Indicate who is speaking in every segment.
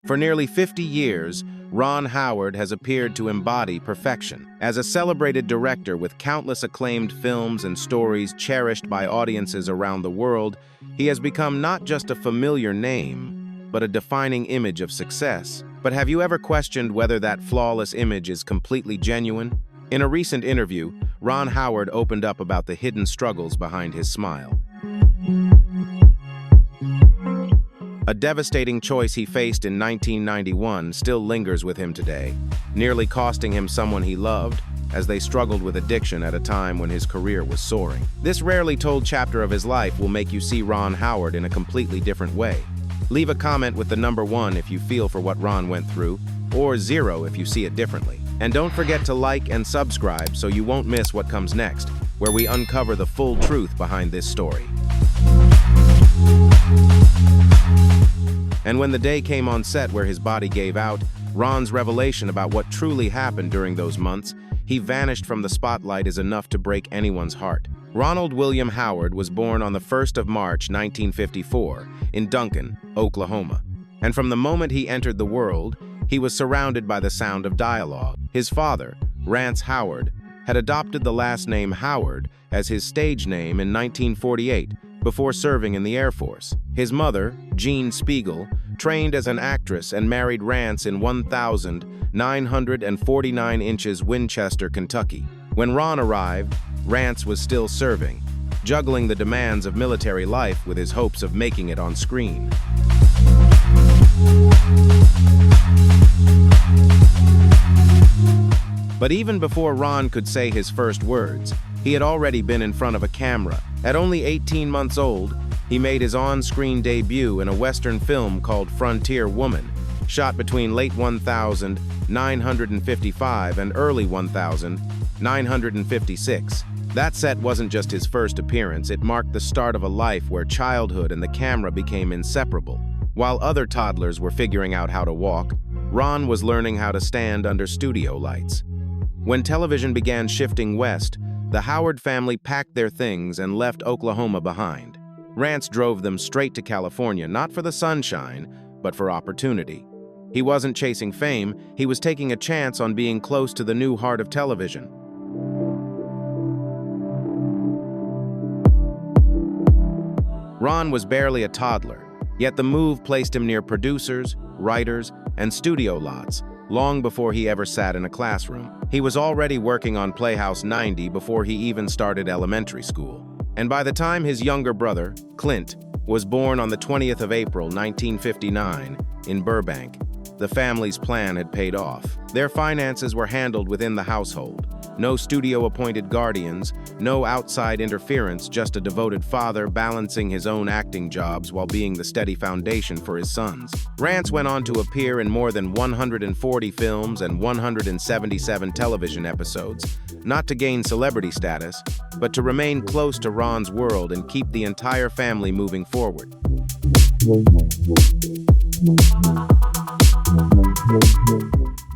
Speaker 1: For nearly 50 years, Ron Howard has appeared to embody perfection. As a celebrated director with countless acclaimed films and stories cherished by audiences around the world, he has become not just a familiar name, but a defining image of success. But have you ever questioned whether that flawless image is completely genuine? In a recent interview, Ron Howard opened up about the hidden struggles behind his smile. A devastating choice he faced in 1991 still lingers with him today, nearly costing him someone he loved as they struggled with addiction at a time when his career was soaring. This rarely told chapter of his life will make you see Ron Howard in a completely different way. Leave a comment with the number 1 if you feel for what Ron went through, or 0 if you see it differently. And don't forget to like and subscribe so you won't miss what comes next, where we uncover the full truth behind this story. And when the day came on set where his body gave out, Ron's revelation about what truly happened during those months, he vanished from the spotlight, is enough to break anyone's heart. Ronald William Howard was born on the 1st of March, 1954, in Duncan, Oklahoma. And from the moment he entered the world, he was surrounded by the sound of dialogue. His father, Rance Howard, had adopted the last name Howard as his stage name in 1948, before serving in the Air Force. His mother, Jean Spiegel, trained as an actress and married Rance in 1949 inches Winchester, Kentucky. When Ron arrived, Rance was still serving, juggling the demands of military life with his hopes of making it on screen. But even before Ron could say his first words, he had already been in front of a camera. At only 18 months old, he made his on-screen debut in a Western film called Frontier Woman, shot between late 1955 and early 1956. That set wasn't just his first appearance, it marked the start of a life where childhood and the camera became inseparable. While other toddlers were figuring out how to walk, Ron was learning how to stand under studio lights. When television began shifting west, the Howard family packed their things and left Oklahoma behind. Rance drove them straight to California, not for the sunshine, but for opportunity. He wasn't chasing fame, he was taking a chance on being close to the new heart of television. Ron was barely a toddler, yet the move placed him near producers, writers, and studio lots, long before he ever sat in a classroom. He was already working on Playhouse 90 before he even started elementary school. And by the time his younger brother, Clint, was born on the 20th of April, 1959, in Burbank, the family's plan had paid off. Their finances were handled within the household. No studio-appointed guardians, no outside interference, just a devoted father balancing his own acting jobs while being the steady foundation for his sons. Rance went on to appear in more than 140 films and 177 television episodes, not to gain celebrity status, but to remain close to Ron's world and keep the entire family moving forward.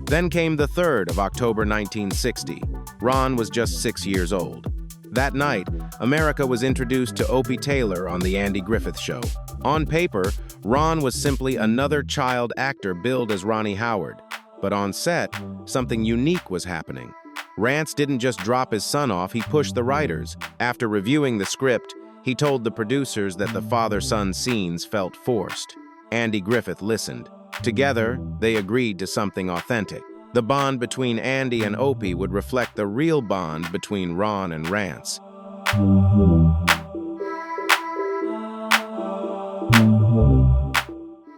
Speaker 1: Then came the 3rd of October 1960. Ron was just 6 years old. That night, America was introduced to Opie Taylor on The Andy Griffith Show. On paper, Ron was simply another child actor billed as Ronnie Howard. But on set, something unique was happening. Rance didn't just drop his son off, he pushed the writers. After reviewing the script, he told the producers that the father-son scenes felt forced. Andy Griffith listened. Together, they agreed to something authentic. The bond between Andy and Opie would reflect the real bond between Ron and Rance.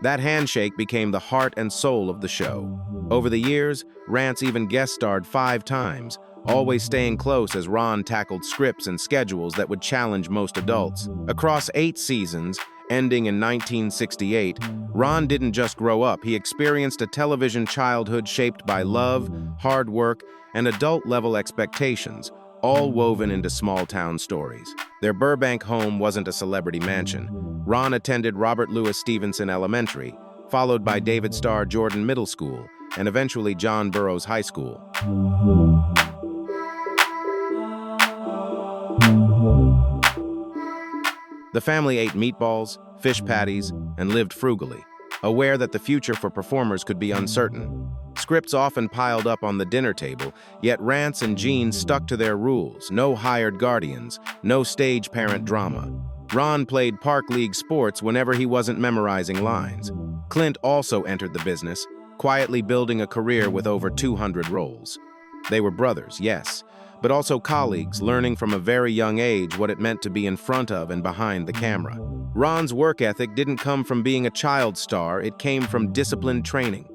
Speaker 1: That handshake became the heart and soul of the show. Over the years, Rance even guest starred 5 times, always staying close as Ron tackled scripts and schedules that would challenge most adults. Across 8 seasons, ending in 1968, Ron didn't just grow up, he experienced a television childhood shaped by love, hard work, and adult-level expectations, all woven into small-town stories. Their Burbank home wasn't a celebrity mansion. Ron attended Robert Louis Stevenson Elementary, followed by David Starr Jordan Middle School, and eventually John Burroughs High School. The family ate meatballs, fish patties, and lived frugally. aware that the future for performers could be uncertain. Scripts often piled up on the dinner table, yet Rance and Gene stuck to their rules: no hired guardians, no stage parent drama. Ron played park league sports whenever he wasn't memorizing lines. Clint also entered the business, quietly building a career with over 200 roles. They were brothers, yes, but also colleagues, learning from a very young age what it meant to be in front of and behind the camera. Ron's work ethic didn't come from being a child star, it came from disciplined training.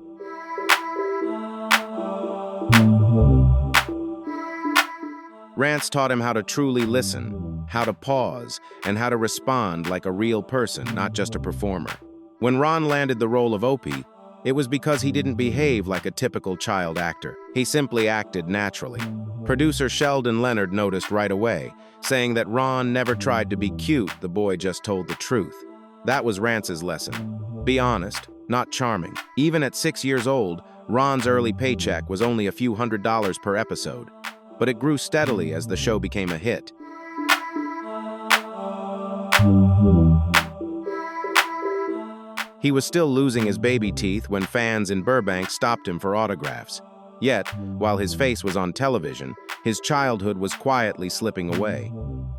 Speaker 1: Rance taught him how to truly listen, how to pause, and how to respond like a real person, not just a performer. When Ron landed the role of Opie, it was because he didn't behave like a typical child actor. He simply acted naturally. Producer Sheldon Leonard noticed right away, saying that Ron never tried to be cute, the boy just told the truth. That was Rance's lesson. Be honest, not charming. Even at 6 years old, Ron's early paycheck was only a few $100s per episode, but it grew steadily as the show became a hit. He was still losing his baby teeth when fans in Burbank stopped him for autographs. Yet, while his face was on television, his childhood was quietly slipping away.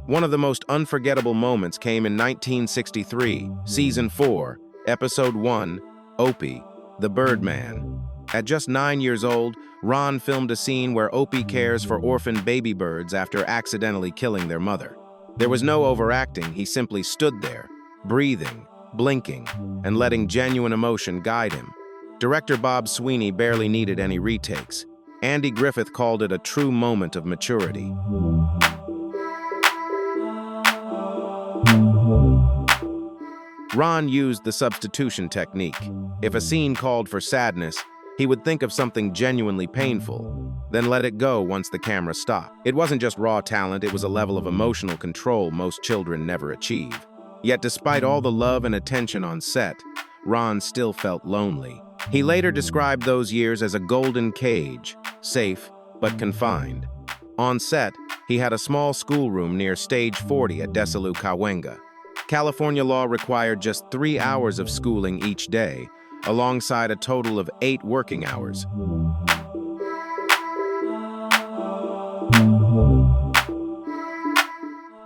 Speaker 1: One of the most unforgettable moments came in 1963, Season 4, Episode 1, Opie, the Birdman. At just 9 years old, Ron filmed a scene where Opie cares for orphan baby birds after accidentally killing their mother. There was no overacting, he simply stood there, breathing, blinking, and letting genuine emotion guide him. Director Bob Sweeney barely needed any retakes. Andy Griffith called it a true moment of maturity. Ron used the substitution technique. If a scene called for sadness, he would think of something genuinely painful, then let it go once the camera stopped. It wasn't just raw talent, it was a level of emotional control most children never achieve. Yet despite all the love and attention on set, Ron still felt lonely. He later described those years as a golden cage, safe but confined. On set, he had a small schoolroom near Stage 40 at Desilu Kawenga. California law required just 3 hours of schooling each day, alongside a total of 8 working hours.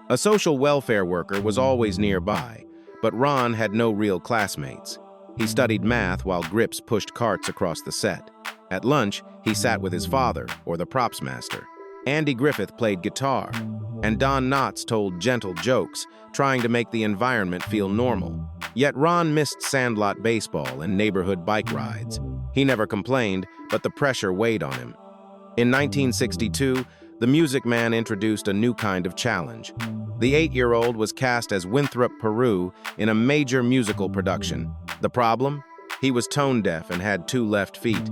Speaker 1: A social welfare worker was always nearby, but Ron had no real classmates. He studied math while Grips pushed carts across the set. At lunch, he sat with his father, or the props master. Andy Griffith played guitar, and Don Knotts told gentle jokes, trying to make the environment feel normal. Yet Ron missed sandlot baseball and neighborhood bike rides. He never complained, but the pressure weighed on him. In 1962, the Music Man introduced a new kind of challenge. The 8-year-old was cast as Winthrop Peru in a major musical production. The problem? He was tone-deaf and had 2 left feet.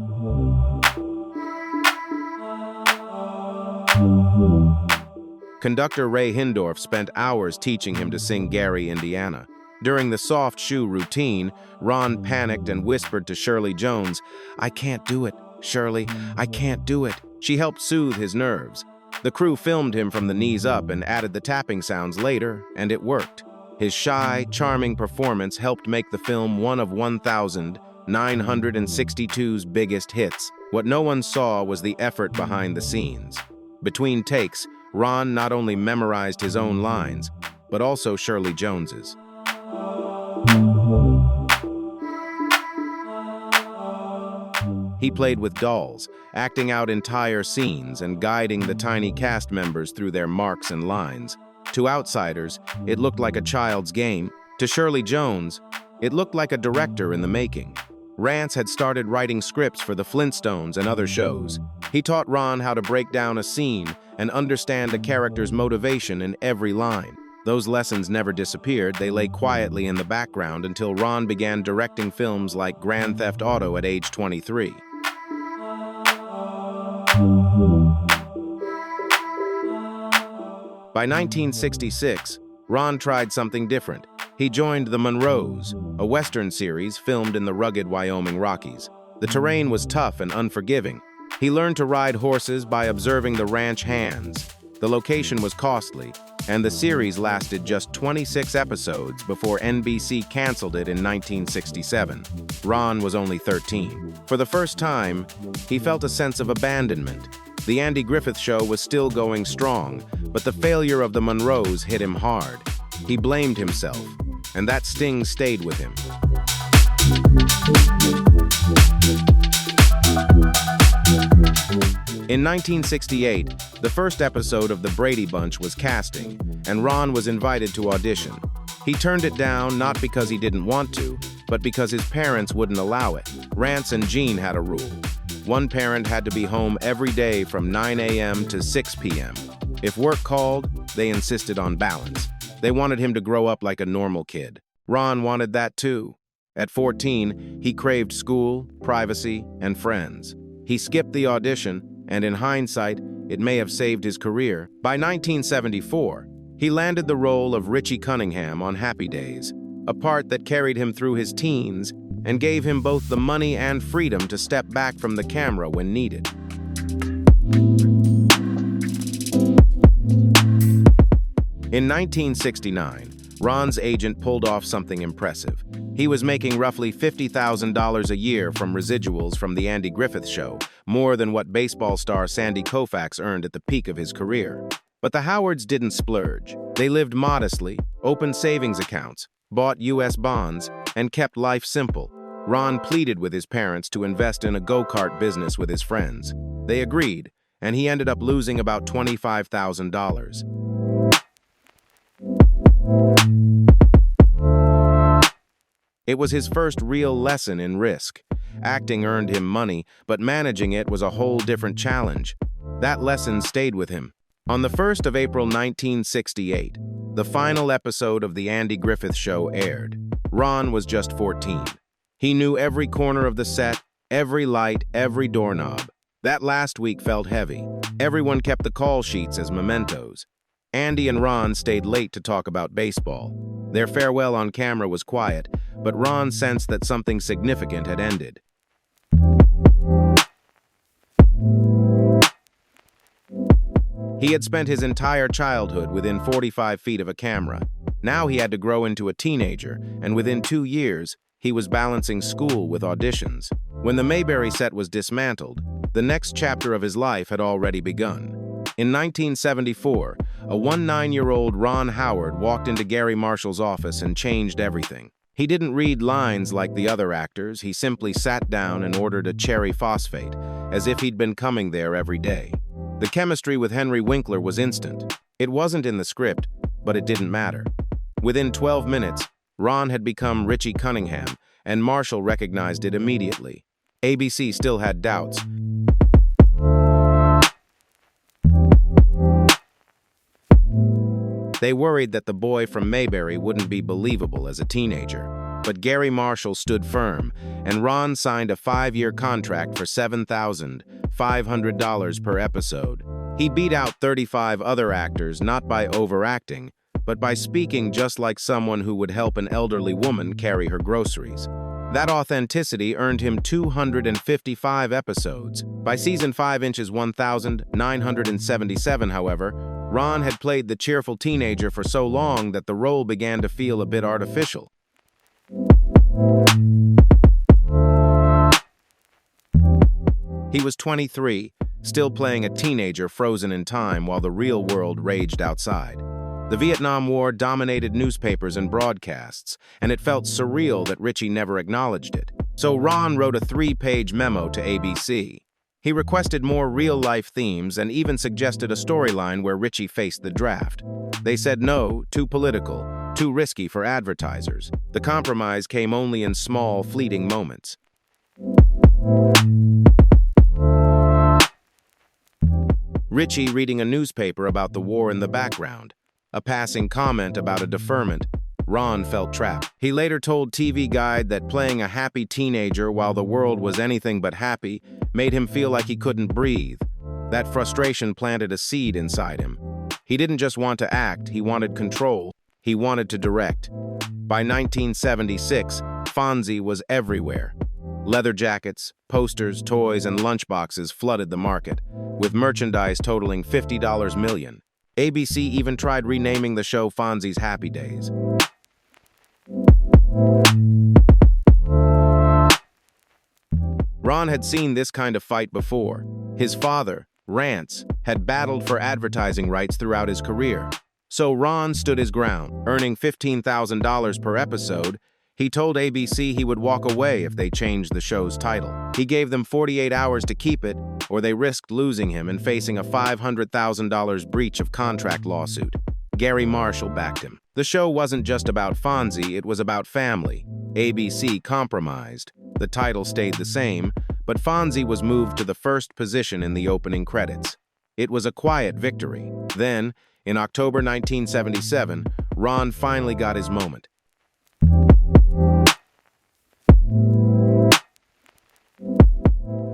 Speaker 1: Conductor Ray Hindorf spent hours teaching him to sing Gary, Indiana. During the soft shoe routine, Ron panicked and whispered to Shirley Jones, "I can't do it, Shirley, I can't do it." She helped soothe his nerves. The crew filmed him from the knees up and added the tapping sounds later, and it worked. His shy, charming performance helped make the film one of 1962's biggest hits. What no one saw was the effort behind the scenes. Between takes, Ron not only memorized his own lines, but also Shirley Jones's. He played with dolls, acting out entire scenes and guiding the tiny cast members through their marks and lines. To outsiders, it looked like a child's game. To Shirley Jones, it looked like a director in the making. Rance had started writing scripts for the Flintstones and other shows. He taught Ron how to break down a scene and understand a character's motivation in every line. Those lessons never disappeared, they lay quietly in the background until Ron began directing films like Grand Theft Auto at age 23. By 1966, Ron tried something different. He joined the Monroes, a Western series filmed in the rugged Wyoming Rockies. The terrain was tough and unforgiving. He learned to ride horses by observing the ranch hands. The location was costly, and the series lasted just 26 episodes before NBC canceled it in 1967. Ron was only 13. For the first time, he felt a sense of abandonment. The Andy Griffith Show was still going strong, but the failure of the Monroes hit him hard. He blamed himself, and that sting stayed with him. In 1968, the first episode of The Brady Bunch was casting, and Ron was invited to audition. He turned it down not because he didn't want to, but because his parents wouldn't allow it. Rance and Jean had a rule. One parent had to be home every day from 9 a.m. to 6 p.m. If work called, they insisted on balance. They wanted him to grow up like a normal kid. Ron wanted that too. At 14, he craved school, privacy, and friends. He skipped the audition, and in hindsight, it may have saved his career. By 1974, he landed the role of Richie Cunningham on Happy Days, a part that carried him through his teens and gave him both the money and freedom to step back from the camera when needed. In 1969, Ron's agent pulled off something impressive. He was making roughly $50,000 a year from residuals from The Andy Griffith Show, more than what baseball star Sandy Koufax earned at the peak of his career. But the Howards didn't splurge. They lived modestly, opened savings accounts, bought U.S. bonds, and kept life simple. Ron pleaded with his parents to invest in a go-kart business with his friends. They agreed, and he ended up losing about $25,000. It was his first real lesson in risk. Acting earned him money, but managing it was a whole different challenge. That lesson stayed with him. On the 1st of April 1968, the final episode of The Andy Griffith Show aired. Ron was just 14. He knew every corner of the set, every light, every doorknob. That last week felt heavy. Everyone kept the call sheets as mementos. Andy and Ron stayed late to talk about baseball. Their farewell on camera was quiet, but Ron sensed that something significant had ended. He had spent his entire childhood within 45 feet of a camera. Now he had to grow into a teenager, and within 2 years, he was balancing school with auditions. When the Mayberry set was dismantled, the next chapter of his life had already begun. In 1974, a 19-year-old Ron Howard walked into Gary Marshall's office and changed everything. He didn't read lines like the other actors. He simply sat down and ordered a cherry phosphate, as if he'd been coming there every day. The chemistry with Henry Winkler was instant. It wasn't in the script, but it didn't matter. Within 12 minutes, Ron had become Richie Cunningham, and Marshall recognized it immediately. ABC still had doubts. They worried that the boy from Mayberry wouldn't be believable as a teenager. But Gary Marshall stood firm, and Ron signed a 5-year contract for $7,500 per episode. He beat out 35 other actors not by overacting, but by speaking just like someone who would help an elderly woman carry her groceries. That authenticity earned him 255 episodes. By season 5 inches 1,977, however, Ron had played the cheerful teenager for so long that the role began to feel a bit artificial. He was 23, still playing a teenager frozen in time while the real world raged outside. The Vietnam War dominated newspapers and broadcasts, and it felt surreal that Richie never acknowledged it. So Ron wrote a 3-page memo to ABC. He requested more real-life themes and even suggested a storyline where Richie faced the draft. They said no, too political, too risky for advertisers. The compromise came only in small, fleeting moments. Richie reading a newspaper about the war in the background. A passing comment about a deferment. Ron felt trapped. He later told TV Guide that playing a happy teenager while the world was anything but happy made him feel like he couldn't breathe. That frustration planted a seed inside him. He didn't just want to act, he wanted control. He wanted to direct. By 1976, Fonzie was everywhere. Leather jackets, posters, toys, and lunchboxes flooded the market, with merchandise totaling $50 million. ABC even tried renaming the show Fonzie's Happy Days. Ron had seen this kind of fight before. His father, Rance, had battled for advertising rights throughout his career. So Ron stood his ground, earning $15,000 per episode. He told ABC he would walk away if they changed the show's title. He gave them 48 hours to keep it, or they risked losing him and facing a $500,000 breach of contract lawsuit. Gary Marshall backed him. The show wasn't just about Fonzie, it was about family. ABC compromised. The title stayed the same, but Fonzie was moved to the first position in the opening credits. It was a quiet victory. Then, in October 1977, Ron finally got his moment.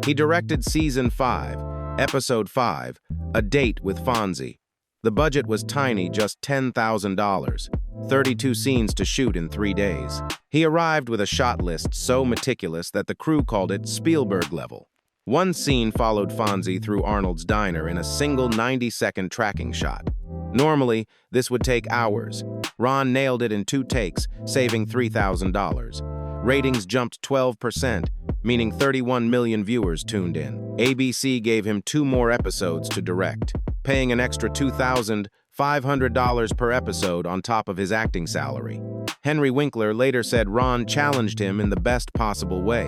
Speaker 1: He directed Season 5, Episode 5, A Date with Fonzie. The budget was tiny, just $10,000, 32 scenes to shoot in 3 days. He arrived with a shot list so meticulous that the crew called it Spielberg level. One scene followed Fonzie through Arnold's diner in a single 90-second tracking shot. Normally, this would take hours. Ron nailed it in 2 takes, saving $3,000. Ratings jumped 12%, meaning 31 million viewers tuned in. ABC gave him 2 more episodes to direct, paying an extra $2,500 per episode on top of his acting salary. Henry Winkler later said Ron challenged him in the best possible way.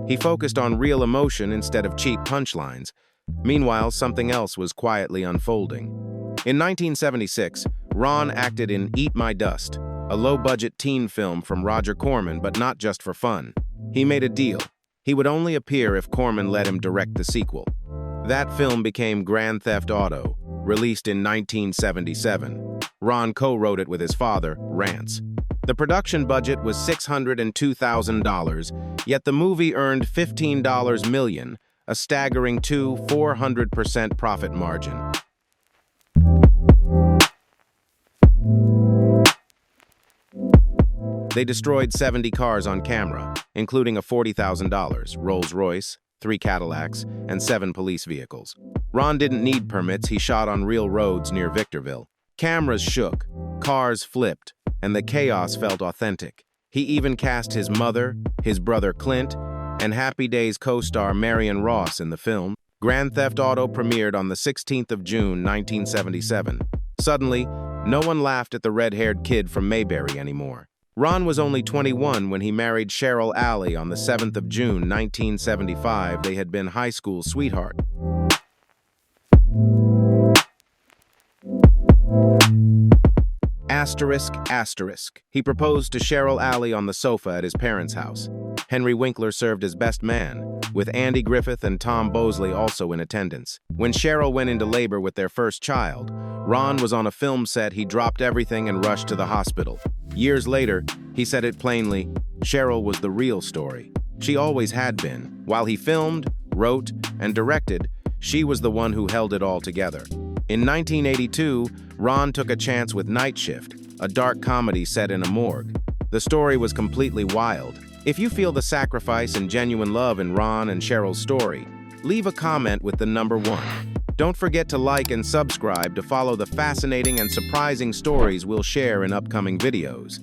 Speaker 1: He focused on real emotion instead of cheap punchlines. Meanwhile, something else was quietly unfolding. In 1976, Ron acted in Eat My Dust, a low-budget teen film from Roger Corman, but not just for fun. He made a deal. He would only appear if Corman let him direct the sequel. That film became Grand Theft Auto, released in 1977. Ron co-wrote it with his father, Rance. The production budget was $602,000, yet the movie earned $15 million, a staggering 400% profit margin. They destroyed 70 cars on camera, including a $40,000 Rolls-Royce, 3 Cadillacs, and 7 police vehicles. Ron didn't need permits, he shot on real roads near Victorville. Cameras shook, cars flipped, and the chaos felt authentic. He even cast his mother, his brother Clint, and Happy Days co-star Marion Ross in the film. Grand Theft Auto premiered on the 16th of June, 1977. Suddenly, no one laughed at the red-haired kid from Mayberry anymore. Ron was only 21 when he married Cheryl Alley on the 7th of June, 1975. They had been high school sweethearts. Asterisk. He proposed to Cheryl Alley on the sofa at his parents' house. Henry Winkler served as best man, with Andy Griffith and Tom Bosley also in attendance. When Cheryl went into labor with their first child, Ron was on a film set. He dropped everything and rushed to the hospital. Years later, he said it plainly, Cheryl was the real story. She always had been. While he filmed, wrote, and directed, she was the one who held it all together. In 1982, Ron took a chance with Night Shift, a dark comedy set in a morgue. The story was completely wild. If you feel the sacrifice and genuine love in Ron and Cheryl's story, leave a comment with the number 1. Don't forget to like and subscribe to follow the fascinating and surprising stories we'll share in upcoming videos.